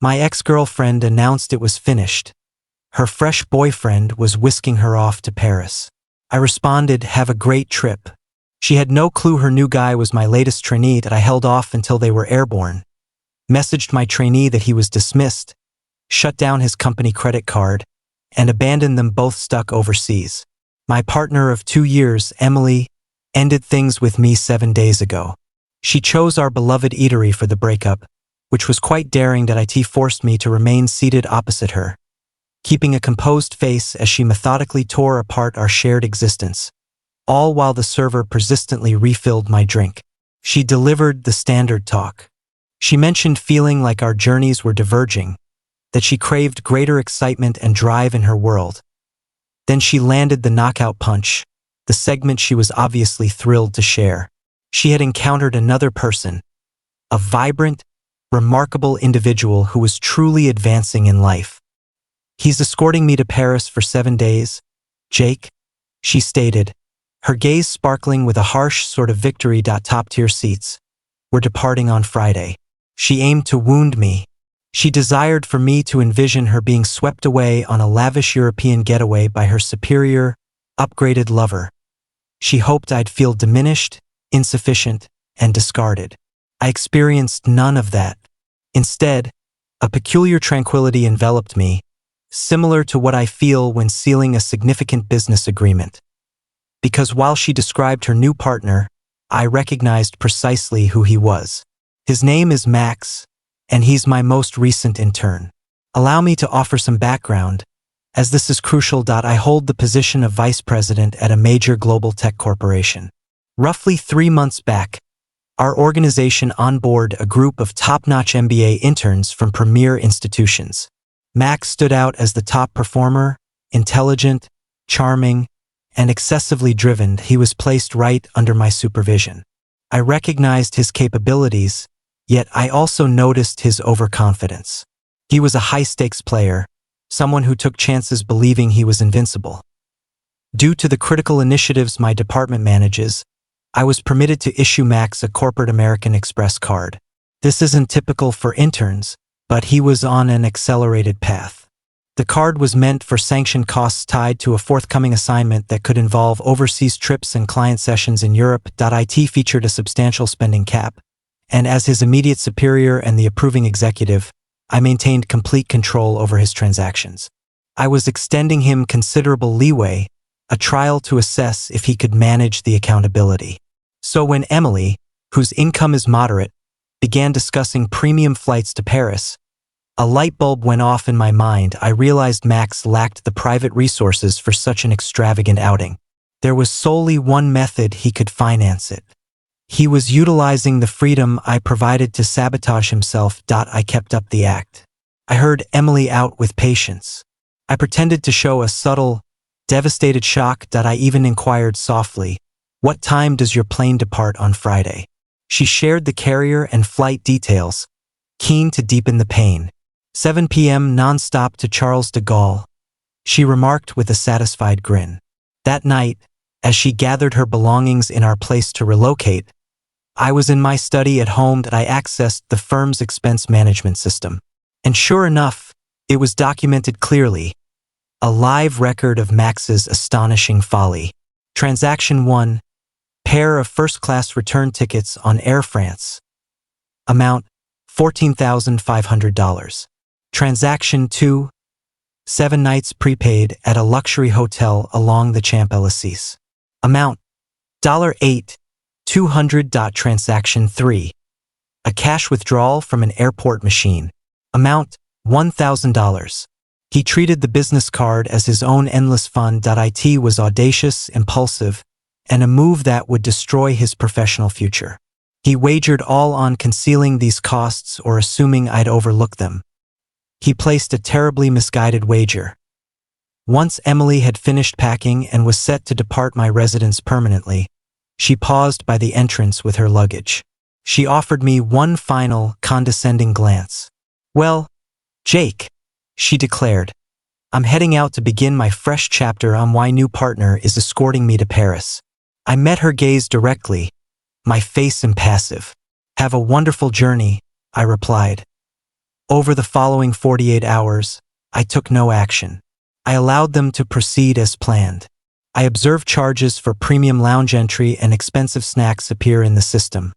My ex-girlfriend announced it was finished. Her fresh boyfriend was whisking her off to Paris. I responded, "Have a great trip." She had no clue her new guy was my latest trainee, that I held off until they were airborne. Messaged my trainee that he was dismissed, shut down his company credit card, and abandoned them both stuck overseas. My partner of 2 years, Emily, ended things with me 7 days ago. She chose our beloved eatery for the breakup, which was quite daring that it forced me to remain seated opposite her, keeping a composed face as she methodically tore apart our shared existence, all while the server persistently refilled my drink. She delivered the standard talk. She mentioned feeling like our journeys were diverging, that she craved greater excitement and drive in her world. Then she landed the knockout punch, the segment she was obviously thrilled to share. She had encountered another person, a vibrant, remarkable individual who was truly advancing in life. "He's escorting me to Paris for 7 days, Jake," she stated, her gaze sparkling with a harsh sort of victory. Top-tier seats. "We're departing on Friday." She aimed to wound me. She desired for me to envision her being swept away on a lavish European getaway by her superior, upgraded lover. She hoped I'd feel diminished, insufficient, and discarded. I experienced none of that. Instead, a peculiar tranquility enveloped me, similar to what I feel when sealing a significant business agreement. Because while she described her new partner, I recognized precisely who he was. His name is Max, and he's my most recent intern. Allow me to offer some background, as this is crucial. I hold the position of vice president at a major global tech corporation. Roughly 3 months back, our organization onboarded a group of top-notch MBA interns from premier institutions. Max stood out as the top performer, intelligent, charming, and excessively driven. He was placed right under my supervision. I recognized his capabilities, yet I also noticed his overconfidence. He was a high-stakes player, someone who took chances believing he was invincible. Due to the critical initiatives my department manages, I was permitted to issue Max a corporate American Express card. This isn't typical for interns, but he was on an accelerated path. The card was meant for sanctioned costs tied to a forthcoming assignment that could involve overseas trips and client sessions in Europe. It featured a substantial spending cap, and as his immediate superior and the approving executive, I maintained complete control over his transactions. I was extending him considerable leeway, a trial to assess if he could manage the accountability. So when Emily, whose income is moderate, began discussing premium flights to Paris, a light bulb went off in my mind. I realized Max lacked the private resources for such an extravagant outing. There was solely one method he could finance it. He was utilizing the freedom I provided to sabotage himself. I kept up the act. I heard Emily out with patience. I pretended to show a subtle, devastated shock. I even inquired softly, "What time does your plane depart on Friday?" She shared the carrier and flight details, keen to deepen the pain. 7 p.m. non-stop to Charles de Gaulle, she remarked with a satisfied grin. That night, as she gathered her belongings in our place to relocate, I was in my study at home. I accessed the firm's expense management system. And sure enough, it was documented clearly, a live record of Max's astonishing folly. Transaction 1, pair of first-class return tickets on Air France. Amount, $14,500. Transaction 2, 7 nights prepaid at a luxury hotel along the Champs-Élysées. Amount, $8,200. Transaction 3, a cash withdrawal from an airport machine. Amount, $1,000. He treated the business card as his own endless fund. It was audacious, impulsive, and a move that would destroy his professional future. He wagered all on concealing these costs or assuming I'd overlook them. He placed a terribly misguided wager. Once Emily had finished packing and was set to depart my residence permanently, she paused by the entrance with her luggage. She offered me one final, condescending glance. "Well, Jake," she declared, "I'm heading out to begin my fresh chapter on why new partner is escorting me to Paris." I met her gaze directly, my face impassive. "Have a wonderful journey," I replied. Over the following 48 hours, I took no action. I allowed them to proceed as planned. I observed charges for premium lounge entry and expensive snacks appear in the system.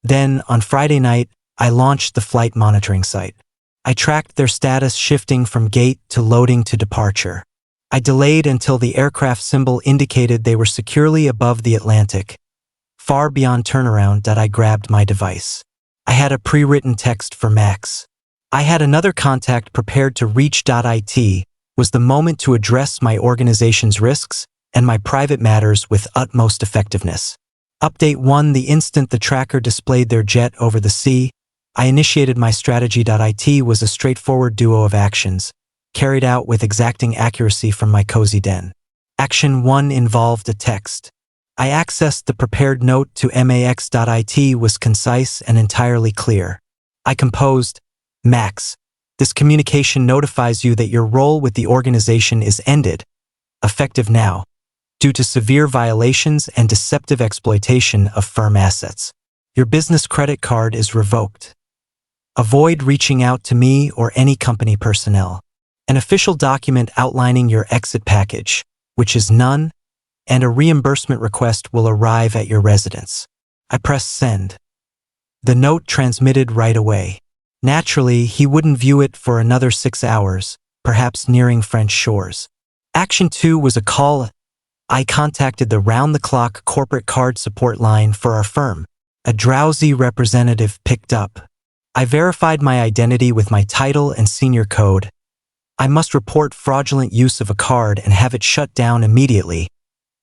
Then, on Friday night, I launched the flight monitoring site. I tracked their status shifting from gate to loading to departure. I delayed until the aircraft symbol indicated they were securely above the Atlantic. Far beyond turnaround that I grabbed my device. I had a pre-written text for Max. I had another contact prepared to reach.it, was the moment to address my organization's risks and my private matters with utmost effectiveness. Update 1: The instant the tracker displayed their jet over the sea, I initiated my strategy.it was a straightforward duo of actions, carried out with exacting accuracy from my cozy den. Action 1 involved a text. I accessed the prepared note to max.it was concise and entirely clear. I composed, Max, this communication notifies you that your role with the organization is ended, effective now, due to severe violations and deceptive exploitation of firm assets. Your business credit card is revoked. Avoid reaching out to me or any company personnel. An official document outlining your exit package, which is none, and a reimbursement request will arrive at your residence. I pressed send. The note transmitted right away. Naturally, he wouldn't view it for another 6 hours, perhaps nearing French shores. Action 2 was a call. I contacted the round-the-clock corporate card support line for our firm. A drowsy representative picked up. I verified my identity with my title and senior code. I must report fraudulent use of a card and have it shut down immediately,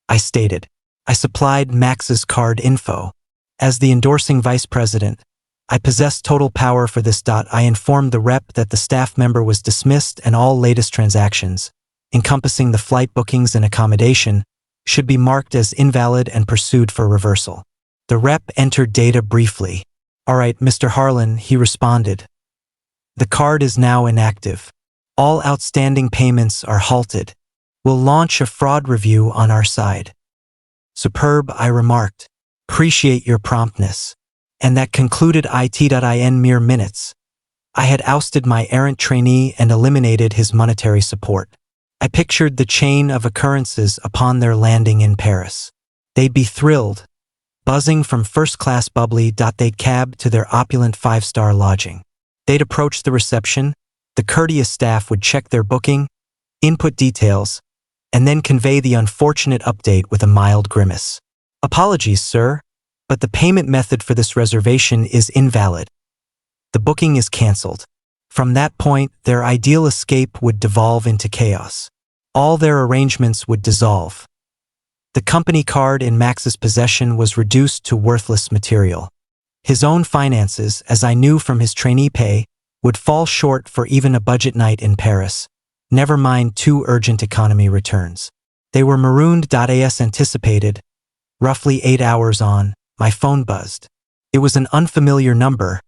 I stated. I supplied Max's card info. As the endorsing vice president, I possessed total power for this. I informed the rep that the staff member was dismissed and all latest transactions, encompassing the flight bookings and accommodation, should be marked as invalid and pursued for reversal. The rep entered data briefly. All right, Mr. Harlan, he responded. The card is now inactive. All outstanding payments are halted. We'll launch a fraud review on our side. Superb, I remarked. Appreciate your promptness. And that concluded it.in mere minutes. I had ousted my errant trainee and eliminated his monetary support. I pictured the chain of occurrences upon their landing in Paris. They'd be thrilled. Buzzing from first-class bubbly. They'd cab to their opulent 5-star lodging. They'd approach the reception. The courteous staff would check their booking, input details, and then convey the unfortunate update with a mild grimace. Apologies, sir, but the payment method for this reservation is invalid. The booking is cancelled. From that point, their ideal escape would devolve into chaos. All their arrangements would dissolve. The company card in Max's possession was reduced to worthless material. His own finances, as I knew from his trainee pay, would fall short for even a budget night in Paris, never mind 2 urgent economy returns. They were marooned. As anticipated, roughly 8 hours on, my phone buzzed. It was an unfamiliar number,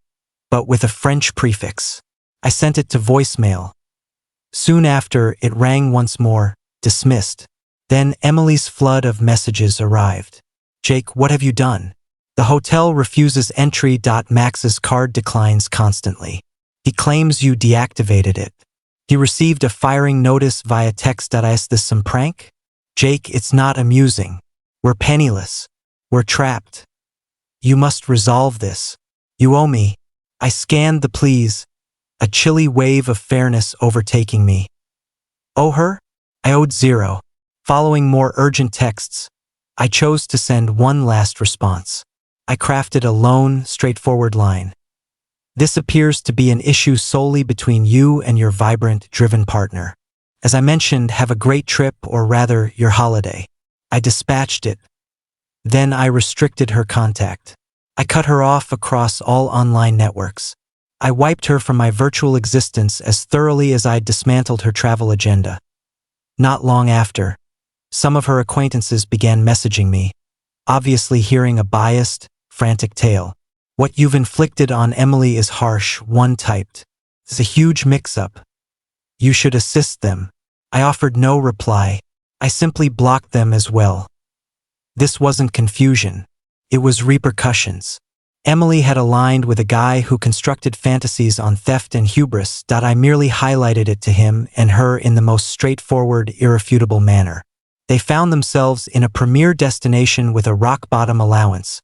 but with a French prefix. I sent it to voicemail. Soon after, it rang once more, dismissed. Then Emily's flood of messages arrived. Jake, what have you done? The hotel refuses entry. Max's card declines constantly. He claims you deactivated it. He received a firing notice via text. Is this some prank? Jake, it's not amusing. We're penniless. We're trapped. You must resolve this. You owe me. I scanned the pleas, a chilly wave of fairness overtaking me. Owe her? I owed 0. Following more urgent texts, I chose to send one last response. I crafted a lone, straightforward line. This appears to be an issue solely between you and your vibrant, driven partner. As I mentioned, have a great trip, or rather, your holiday. I dispatched it. Then I restricted her contact. I cut her off across all online networks. I wiped her from my virtual existence as thoroughly as I'd dismantled her travel agenda. Not long after, some of her acquaintances began messaging me, obviously hearing a biased, frantic tale. What you've inflicted on Emily is harsh, one typed. It's a huge mix-up. You should assist them. I offered no reply. I simply blocked them as well. This wasn't confusion. It was repercussions. Emily had aligned with a guy who constructed fantasies on theft and hubris. I merely highlighted it to him and her in the most straightforward, irrefutable manner. They found themselves in a premier destination with a rock-bottom allowance,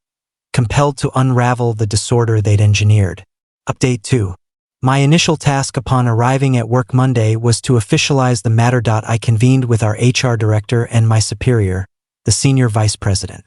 compelled to unravel the disorder they'd engineered. Update 2. My initial task upon arriving at work Monday was to officialize the matter. I convened with our HR director and my superior, the senior vice president.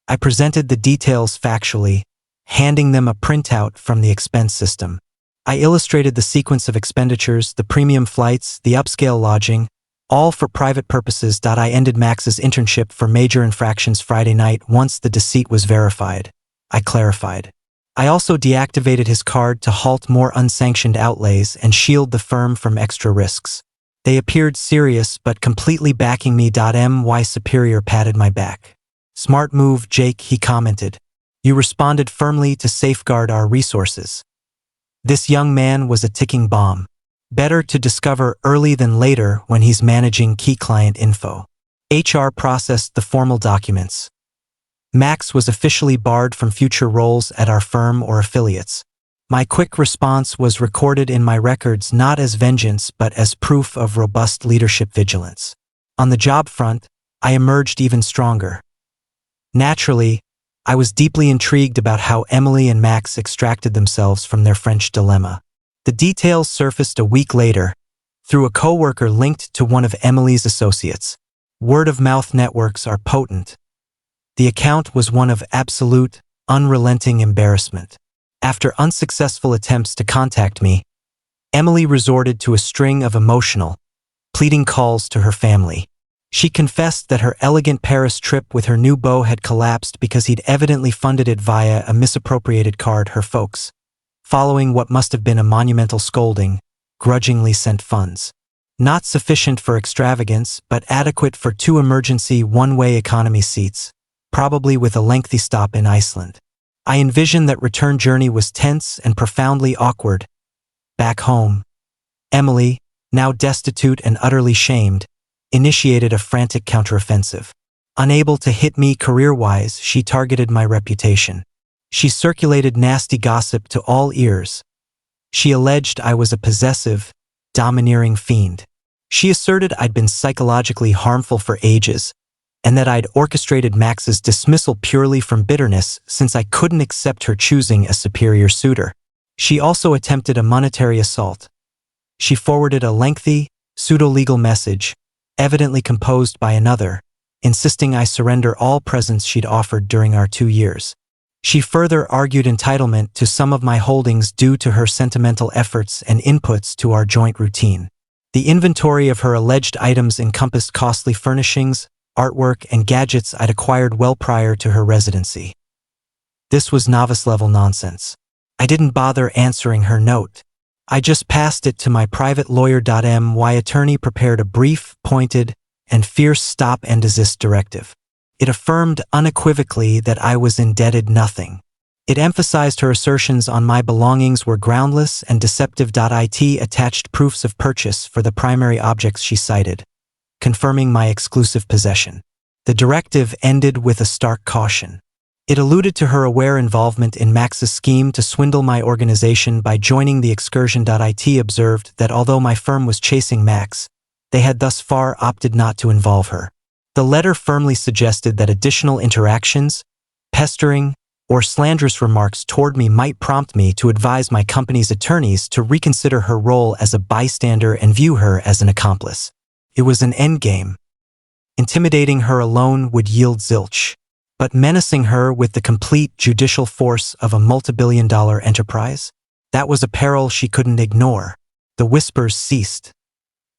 I presented the details factually, handing them a printout from the expense system. I illustrated the sequence of expenditures, the premium flights, the upscale lodging, all for private purposes. I ended Max's internship for major infractions Friday night once the deceit was verified. I clarified. I also deactivated his card to halt more unsanctioned outlays and shield the firm from extra risks. They appeared serious but completely backing me. My superior patted my back. Smart move, Jake, he commented. You responded firmly to safeguard our resources. This young man was a ticking bomb. Better to discover early than later when he's managing key client info. HR processed the formal documents. Max was officially barred from future roles at our firm or affiliates. My quick response was recorded in my records not as vengeance but as proof of robust leadership vigilance. On the job front, I emerged even stronger. Naturally, I was deeply intrigued about how Emily and Max extracted themselves from their French dilemma. The details surfaced a week later, through a coworker linked to one of Emily's associates. Word-of-mouth networks are potent. The account was one of absolute, unrelenting embarrassment. After unsuccessful attempts to contact me, Emily resorted to a string of emotional, pleading calls to her family. She confessed that her elegant Paris trip with her new beau had collapsed because he'd evidently funded it via a misappropriated card. Her folks, following what must have been a monumental scolding, grudgingly sent funds. Not sufficient for extravagance, but adequate for 2 emergency one-way economy seats, probably with a lengthy stop in Iceland. I envisioned that return journey was tense and profoundly awkward. Back home, Emily, now destitute and utterly shamed, initiated a frantic counteroffensive. Unable to hit me career-wise, she targeted my reputation. She circulated nasty gossip to all ears. She alleged I was a possessive, domineering fiend. She asserted I'd been psychologically harmful for ages, and that I'd orchestrated Max's dismissal purely from bitterness since I couldn't accept her choosing a superior suitor. She also attempted a monetary assault. She forwarded a lengthy, pseudo-legal message, evidently composed by another, insisting I surrender all presents she'd offered during our 2 years. She further argued entitlement to some of my holdings due to her sentimental efforts and inputs to our joint routine. The inventory of her alleged items encompassed costly furnishings, artwork, and gadgets I'd acquired well prior to her residency. This was novice-level nonsense. I didn't bother answering her note. I just passed it to my private lawyer. My attorney prepared a brief, pointed, and fierce stop and desist directive. It affirmed unequivocally that I was indebted nothing. It emphasized her assertions on my belongings were groundless and deceptive. It attached proofs of purchase for the primary objects she cited, confirming my exclusive possession. The directive ended with a stark caution. It alluded to her aware involvement in Max's scheme to swindle my organization by joining the excursion. It observed that although my firm was chasing Max, they had thus far opted not to involve her. The letter firmly suggested that additional interactions, pestering, or slanderous remarks toward me might prompt me to advise my company's attorneys to reconsider her role as a bystander and view her as an accomplice. It was an endgame. Intimidating her alone would yield zilch. But menacing her with the complete judicial force of a multi-billion-dollar enterprise? That was a peril she couldn't ignore. The whispers ceased.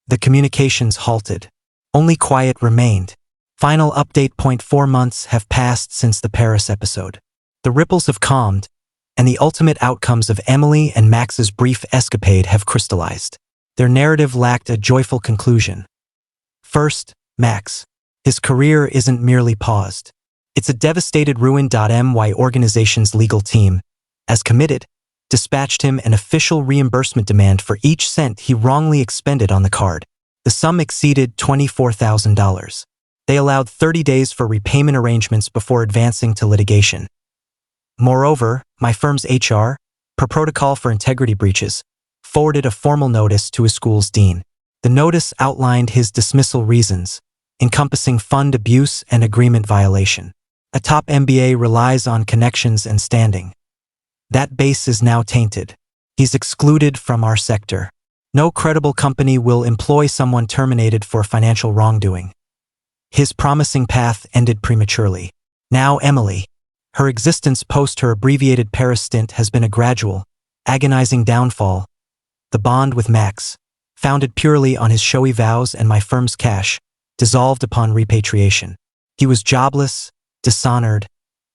The communications halted. Only quiet remained. Final update. 4 months have passed since the Paris episode. The ripples have calmed, and the ultimate outcomes of Emily and Max's brief escapade have crystallized. Their narrative lacked a joyful conclusion. First, Max. His career isn't merely paused. It's a devastated ruin. My organization's legal team, as committed, dispatched him an official reimbursement demand for each cent he wrongly expended on the card. The sum exceeded $24,000. They allowed 30 days for repayment arrangements before advancing to litigation. Moreover, my firm's HR, per protocol for integrity breaches, forwarded a formal notice to his school's dean. The notice outlined his dismissal reasons, encompassing fund abuse and agreement violation. A top MBA relies on connections and standing. That base is now tainted. He's excluded from our sector. No credible company will employ someone terminated for financial wrongdoing. His promising path ended prematurely. Now Emily. Her existence post her abbreviated Paris stint has been a gradual, agonizing downfall. The bond with Max, founded purely on his showy vows and my firm's cash, dissolved upon repatriation. He was jobless, dishonored,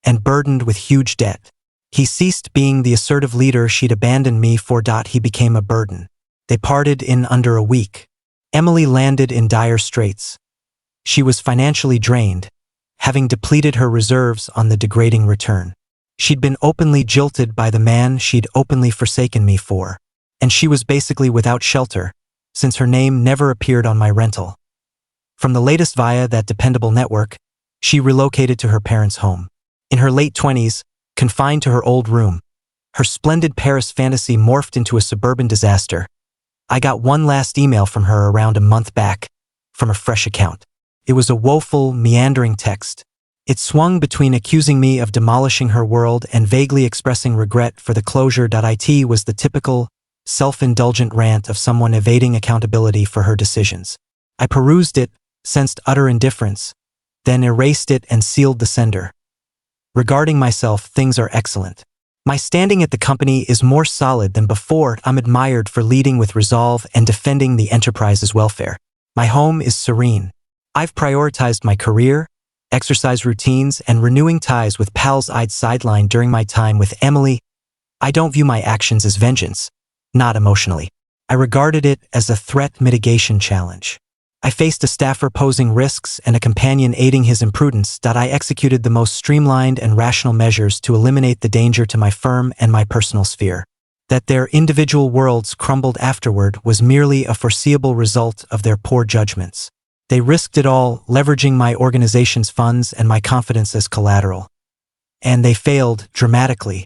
and burdened with huge debt. He ceased being the assertive leader she'd abandoned me for. He became a burden. They parted in under a week. Emily landed in dire straits. She was financially drained, having depleted her reserves on the degrading return. She'd been openly jilted by the man she'd openly forsaken me for, and she was basically without shelter, since her name never appeared on my rental. From the latest via that dependable network, she relocated to her parents' home. In her late 20s, confined to her old room, her splendid Paris fantasy morphed into a suburban disaster. I got one last email from her around a month back, from a fresh account. It was a woeful, meandering text. It swung between accusing me of demolishing her world and vaguely expressing regret for the closure. It was the typical, self-indulgent rant of someone evading accountability for her decisions. I perused it, sensed utter indifference, then erased it and sealed the sender. Regarding myself, things are excellent. My standing at the company is more solid than before. I'm admired for leading with resolve and defending the enterprise's welfare. My home is serene. I've prioritized my career, exercise routines, and renewing ties with pals I'd sidelined during my time with Emily. I don't view my actions as vengeance, not emotionally. I regarded it as a threat mitigation challenge. I faced a staffer posing risks and a companion aiding his imprudence. I executed the most streamlined and rational measures to eliminate the danger to my firm and my personal sphere. That their individual worlds crumbled afterward was merely a foreseeable result of their poor judgments. They risked it all, leveraging my organization's funds and my confidence as collateral. And they failed dramatically.